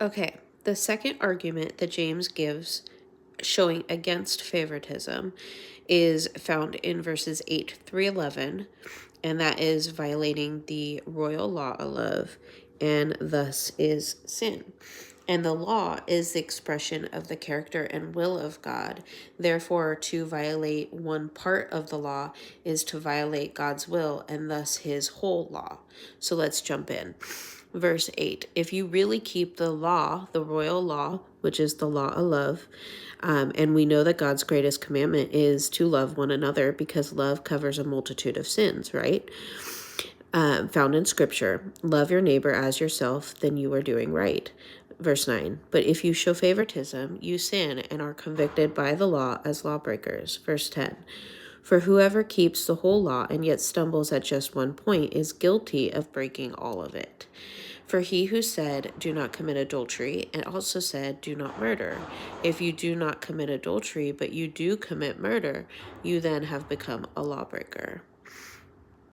Okay, the second argument that James gives showing against favoritism is found in verses 8 through 11, and that is violating the royal law of love, and thus is sin. And the law is the expression of the character and will of God. Therefore, to violate one part of the law is to violate God's will and thus his whole law. So let's jump in. Verse 8, if you really keep the law, the royal law, which is the law of love, and we know that God's greatest commandment is to love one another because love covers a multitude of sins, right? Found in scripture, love your neighbor as yourself, then you are doing right. Verse 9, but if you show favoritism, you sin and are convicted by the law as lawbreakers. Verse 10, for whoever keeps the whole law and yet stumbles at just one point is guilty of breaking all of it. For he who said, do not commit adultery, and also said, do not murder. If you do not commit adultery, but you do commit murder, you then have become a lawbreaker.